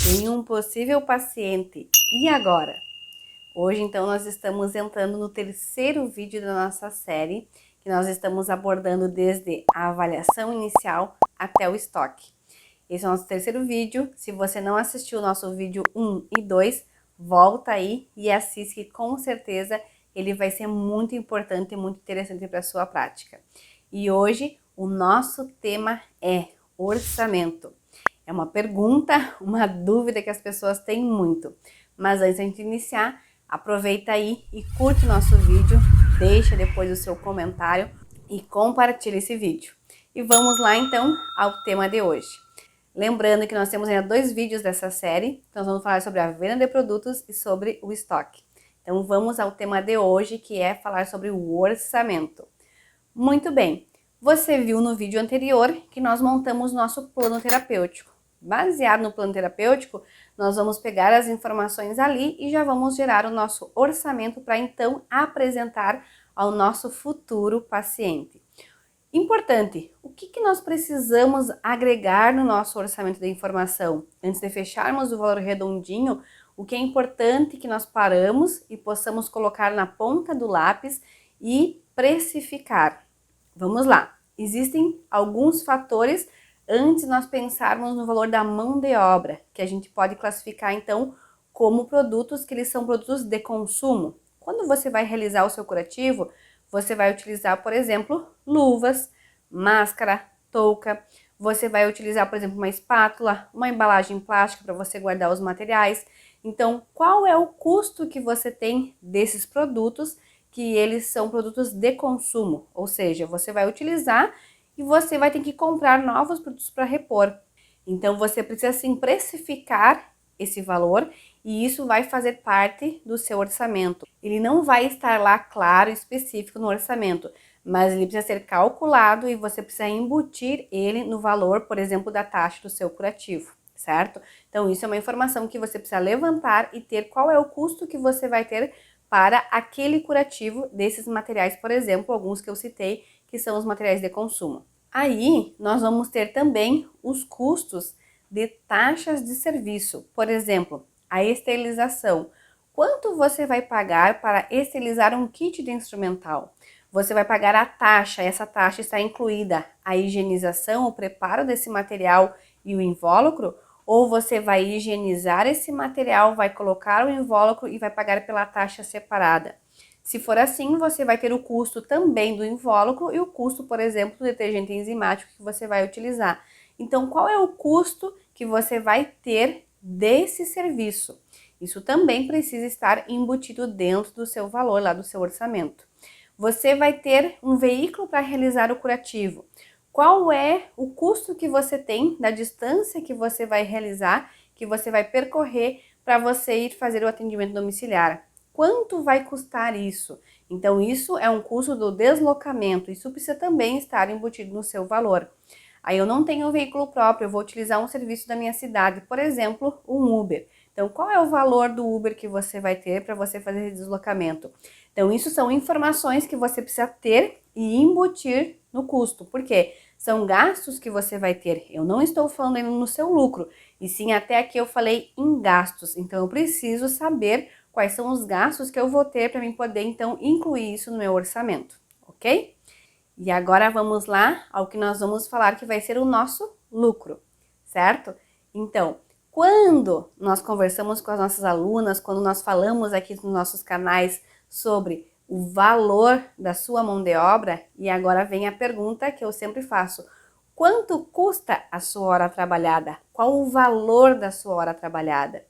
Tem um possível paciente. E agora? Hoje, então, nós estamos entrando no terceiro vídeo da nossa série, que nós estamos abordando desde a avaliação inicial até o estoque. Esse é o nosso terceiro vídeo. Se você não assistiu o nosso vídeo 1 e 2, volta aí e assiste, que com certeza ele vai ser muito importante e muito interessante para a sua prática. E hoje o nosso tema é orçamento. É uma pergunta, uma dúvida que as pessoas têm muito. Mas antes de a gente iniciar, aproveita aí e curte o nosso vídeo, deixa depois o seu comentário e compartilha esse vídeo. E vamos lá então ao tema de hoje. Lembrando que nós temos ainda 2 vídeos dessa série, nós vamos falar sobre a venda de produtos e sobre o estoque. Então vamos ao tema de hoje, que é falar sobre o orçamento. Muito bem, você viu no vídeo anterior que nós montamos nosso plano terapêutico. Baseado no plano terapêutico, nós vamos pegar as informações ali e já vamos gerar o nosso orçamento para então apresentar ao nosso futuro paciente. Importante, o que nós precisamos agregar no nosso orçamento de informação? Antes de fecharmos o valor redondinho, o que é importante que nós paramos e possamos colocar na ponta do lápis e precificar. Vamos lá, existem alguns fatores antes de nós pensarmos no valor da mão de obra, que a gente pode classificar então como produtos que eles são produtos de consumo. Quando você vai realizar o seu curativo, você vai utilizar, por exemplo, luvas, máscara, touca. Você vai utilizar, por exemplo, uma espátula, uma embalagem plástica para você guardar os materiais. Então, qual é o custo que você tem desses produtos, que eles são produtos de consumo? Ou seja, você vai utilizar e você vai ter que comprar novos produtos para repor. Então, você precisa sim precificar esse valor e isso vai fazer parte do seu orçamento. Ele não vai estar lá claro e específico no orçamento, mas ele precisa ser calculado e você precisa embutir ele no valor, por exemplo, da taxa do seu curativo, certo? Então, isso é uma informação que você precisa levantar e ter qual é o custo que você vai ter para aquele curativo desses materiais, por exemplo, alguns que eu citei, que são os materiais de consumo. Aí, nós vamos ter também os custos de taxas de serviço, por exemplo, a esterilização. Quanto você vai pagar para esterilizar um kit de instrumental? Você vai pagar a taxa, essa taxa está incluída a higienização, o preparo desse material e o invólucro? Ou você vai higienizar esse material, vai colocar o invólucro e vai pagar pela taxa separada? Se for assim, você vai ter o custo também do invólucro e o custo, por exemplo, do detergente enzimático que você vai utilizar. Então, qual é o custo que você vai ter desse serviço? Isso também precisa estar embutido dentro do seu valor, lá do seu orçamento. Você vai ter um veículo para realizar o curativo. Qual é o custo que você tem da distância que você vai realizar, que você vai percorrer para você ir fazer o atendimento domiciliar? Quanto vai custar isso? Então, isso é um custo do deslocamento, isso precisa também estar embutido no seu valor. Aí eu não tenho um veículo próprio, eu vou utilizar um serviço da minha cidade, por exemplo, um Uber. Então, qual é o valor do Uber que você vai ter para você fazer esse deslocamento? Então, isso são informações que você precisa ter e embutir no custo. Por quê? São gastos que você vai ter. Eu não estou falando ainda no seu lucro, e sim até aqui eu falei em gastos. Então, eu preciso saber quais são os gastos que eu vou ter para mim poder, então, incluir isso no meu orçamento, ok? E agora vamos lá ao que nós vamos falar que vai ser o nosso lucro, certo? Então, quando nós conversamos com as nossas alunas, quando nós falamos aqui nos nossos canais sobre o valor da sua mão de obra, e agora vem a pergunta que eu sempre faço: quanto custa a sua hora trabalhada? Qual o valor da sua hora trabalhada?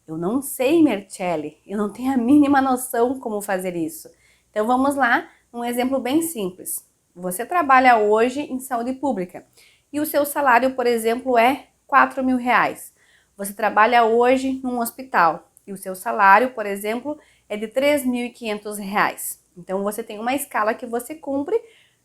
Eu não sei, Mercelli, eu não tenho a mínima noção como fazer isso. Então vamos lá, um exemplo bem simples. Você trabalha hoje em saúde pública e o seu salário, por exemplo, é R$ 4.000. Você trabalha hoje num hospital e o seu salário, por exemplo, é de R$ 3.500. Então você tem uma escala que você cumpre,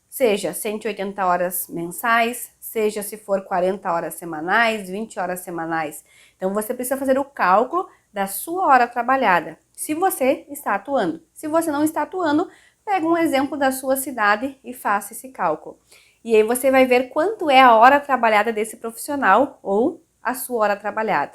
seja 180 horas mensais, seja se for 40 horas semanais, 20 horas semanais. Então você precisa fazer o cálculo da sua hora trabalhada, se você está atuando. Se você não está atuando, pega um exemplo da sua cidade e faça esse cálculo. E aí você vai ver quanto é a hora trabalhada desse profissional ou a sua hora trabalhada.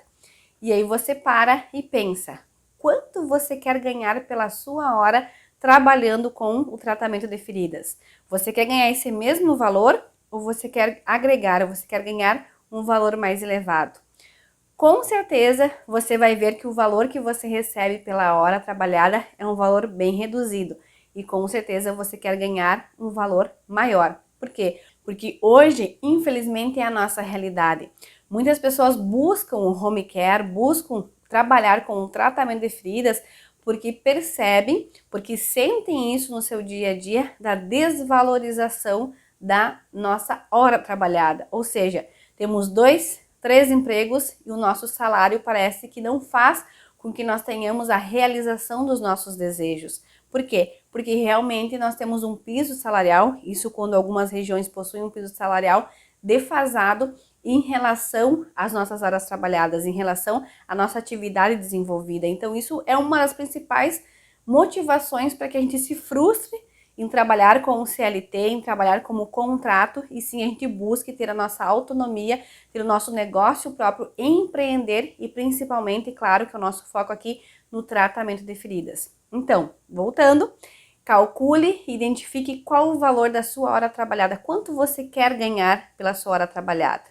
E aí você para e pensa, quanto você quer ganhar pela sua hora trabalhando com o tratamento de feridas? Você quer ganhar esse mesmo valor ou você quer agregar, ou você quer ganhar um valor mais elevado? Com certeza você vai ver que o valor que você recebe pela hora trabalhada é um valor bem reduzido e com certeza você quer ganhar um valor maior. Por quê? Porque hoje, infelizmente, é a nossa realidade. Muitas pessoas buscam o home care, buscam trabalhar com o tratamento de feridas porque percebem, porque sentem isso no seu dia a dia, da desvalorização da nossa hora trabalhada. Ou seja, temos 2, 3 empregos e o nosso salário parece que não faz com que nós tenhamos a realização dos nossos desejos. Por quê? Porque realmente nós temos um piso salarial, isso quando algumas regiões possuem um piso salarial defasado em relação às nossas horas trabalhadas, em relação à nossa atividade desenvolvida. Então isso é uma das principais motivações para que a gente se frustre em trabalhar com o CLT, em trabalhar como contrato, e sim a gente busque ter a nossa autonomia, ter o nosso negócio próprio, empreender e principalmente, claro, que é o nosso foco aqui no tratamento de feridas. Então, voltando, calcule e identifique qual o valor da sua hora trabalhada, quanto você quer ganhar pela sua hora trabalhada.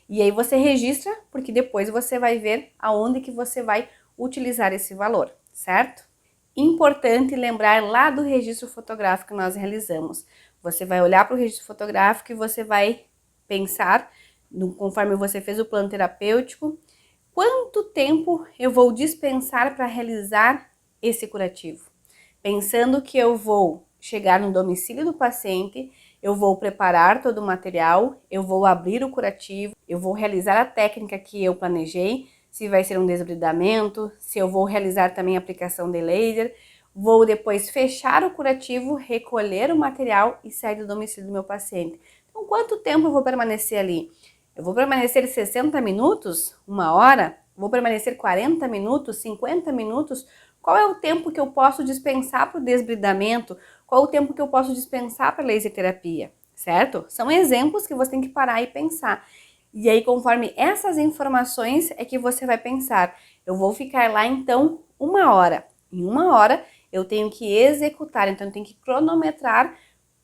E aí você registra, porque depois você vai ver aonde que você vai utilizar esse valor, certo? Importante lembrar lá do registro fotográfico que nós realizamos. Você vai olhar para o registro fotográfico e você vai pensar, conforme você fez o plano terapêutico, quanto tempo eu vou dispensar para realizar esse curativo. Pensando que eu vou chegar no domicílio do paciente, eu vou preparar todo o material, eu vou abrir o curativo, eu vou realizar a técnica que eu planejei, se vai ser um desbridamento, se eu vou realizar também a aplicação de laser, vou depois fechar o curativo, recolher o material e sair do domicílio do meu paciente. Então, quanto tempo eu vou permanecer ali? Eu vou permanecer 60 minutos, 1 hora? Vou permanecer 40 minutos, 50 minutos? Qual é o tempo que eu posso dispensar para o desbridamento? Qual é o tempo que eu posso dispensar para a laser terapia? Certo? São exemplos que você tem que parar e pensar. E aí, conforme essas informações, é que você vai pensar, eu vou ficar lá então 1 hora. Em 1 hora, eu tenho que executar, então eu tenho que cronometrar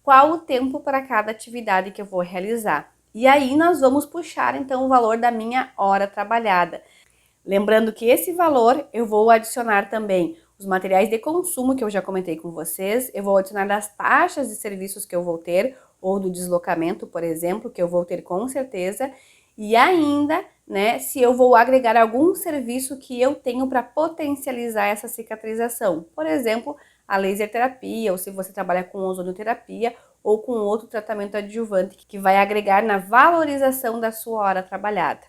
qual o tempo para cada atividade que eu vou realizar. E aí, nós vamos puxar então o valor da minha hora trabalhada. Lembrando que esse valor eu vou adicionar também os materiais de consumo que eu já comentei com vocês, eu vou adicionar as taxas de serviços que eu vou ter, ou do deslocamento, por exemplo, que eu vou ter com certeza, e ainda, né, se eu vou agregar algum serviço que eu tenho para potencializar essa cicatrização. Por exemplo, a laser terapia, ou se você trabalha com ozonioterapia, ou com outro tratamento adjuvante que vai agregar na valorização da sua hora trabalhada.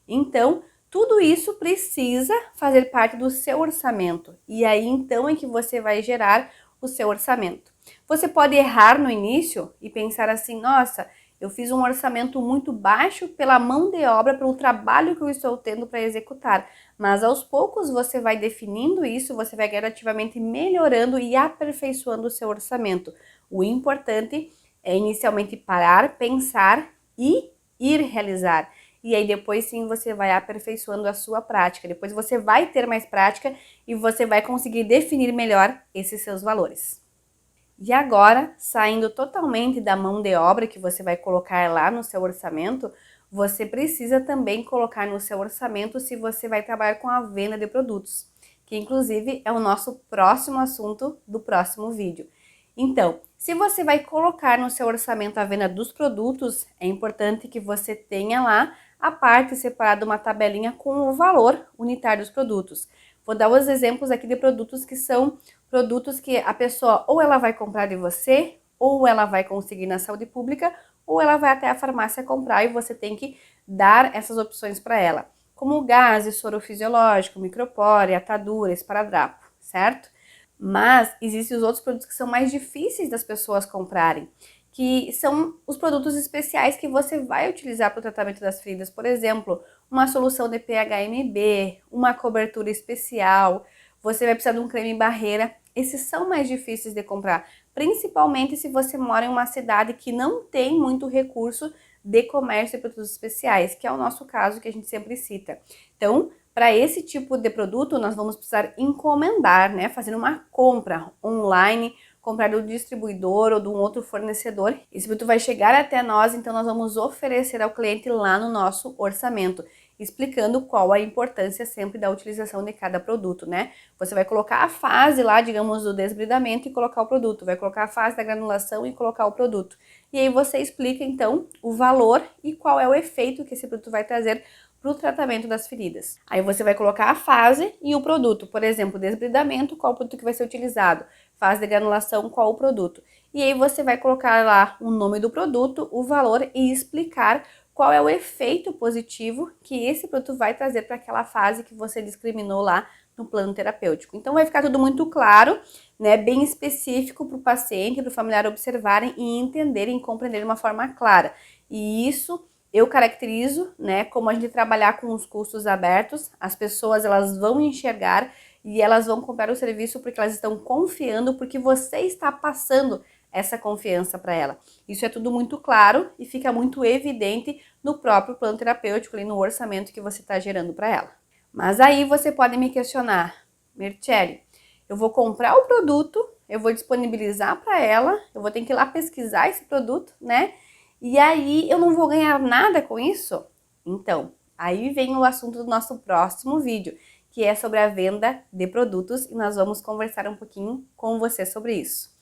Então, tudo isso precisa fazer parte do seu orçamento. E aí, então, é que você vai gerar o seu orçamento. Você pode errar no início e pensar assim, nossa, eu fiz um orçamento muito baixo pela mão de obra, pelo trabalho que eu estou tendo para executar. Mas aos poucos você vai definindo isso, você vai gradativamente melhorando e aperfeiçoando o seu orçamento. O importante é inicialmente parar, pensar e ir realizar. E aí depois sim você vai aperfeiçoando a sua prática. Depois você vai ter mais prática e você vai conseguir definir melhor esses seus valores. E agora, saindo totalmente da mão de obra que você vai colocar lá no seu orçamento, você precisa também colocar no seu orçamento se você vai trabalhar com a venda de produtos, que inclusive é o nosso próximo assunto do próximo vídeo. Então, se você vai colocar no seu orçamento a venda dos produtos, é importante que você tenha lá a parte separada, uma tabelinha com o valor unitário dos produtos. Vou dar os exemplos aqui de produtos que são produtos que a pessoa ou ela vai comprar de você, ou ela vai conseguir na saúde pública, ou ela vai até a farmácia comprar e você tem que dar essas opções para ela. Como gás, soro fisiológico, micropore, atadura, esparadrapo, certo? Mas existem os outros produtos que são mais difíceis das pessoas comprarem, que são os produtos especiais que você vai utilizar para o tratamento das feridas. Por exemplo, uma solução de PHMB, uma cobertura especial, você vai precisar de um creme barreira. Esses são mais difíceis de comprar, principalmente se você mora em uma cidade que não tem muito recurso de comércio de produtos especiais, que é o nosso caso que a gente sempre cita. Então, Para esse tipo de produto, nós vamos precisar encomendar, né? Fazer uma compra online, comprar do distribuidor ou de um outro fornecedor. Esse produto vai chegar até nós, então nós vamos oferecer ao cliente lá no nosso orçamento, explicando qual a importância sempre da utilização de cada produto, né? Você vai colocar a fase lá, digamos, do desbridamento e colocar o produto, vai colocar a fase da granulação e colocar o produto. E aí você explica, então, o valor e qual é o efeito que esse produto vai trazer para o tratamento das feridas. Aí você vai colocar a fase e o produto, por exemplo, desbridamento, qual o produto que vai ser utilizado, fase de granulação, qual o produto. E aí você vai colocar lá o nome do produto, o valor e explicar qual é o efeito positivo que esse produto vai trazer para aquela fase que você discriminou lá no plano terapêutico. Então vai ficar tudo muito claro, né, bem específico para o paciente, para o familiar observarem e entenderem e compreenderem de uma forma clara. E isso eu caracterizo, né, como a gente trabalhar com os custos abertos, as pessoas elas vão enxergar e elas vão comprar o serviço porque elas estão confiando, porque você está passando essa confiança para ela. Isso é tudo muito claro e fica muito evidente no próprio plano terapêutico, ali no orçamento que você está gerando para ela. Mas aí você pode me questionar, Mircele, eu vou comprar o produto, eu vou disponibilizar para ela, eu vou ter que ir lá pesquisar esse produto, né? E aí eu não vou ganhar nada com isso? Então, aí vem o assunto do nosso próximo vídeo, que é sobre a venda de produtos e nós vamos conversar um pouquinho com você sobre isso.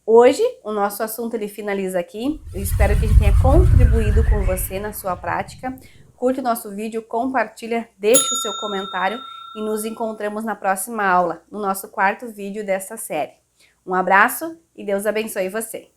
Hoje, o nosso assunto ele finaliza aqui. Eu espero que a gente tenha contribuído com você na sua prática. Curte o nosso vídeo, compartilha, deixa o seu comentário e nos encontramos na próxima aula, no nosso quarto vídeo dessa série. Um abraço e Deus abençoe você!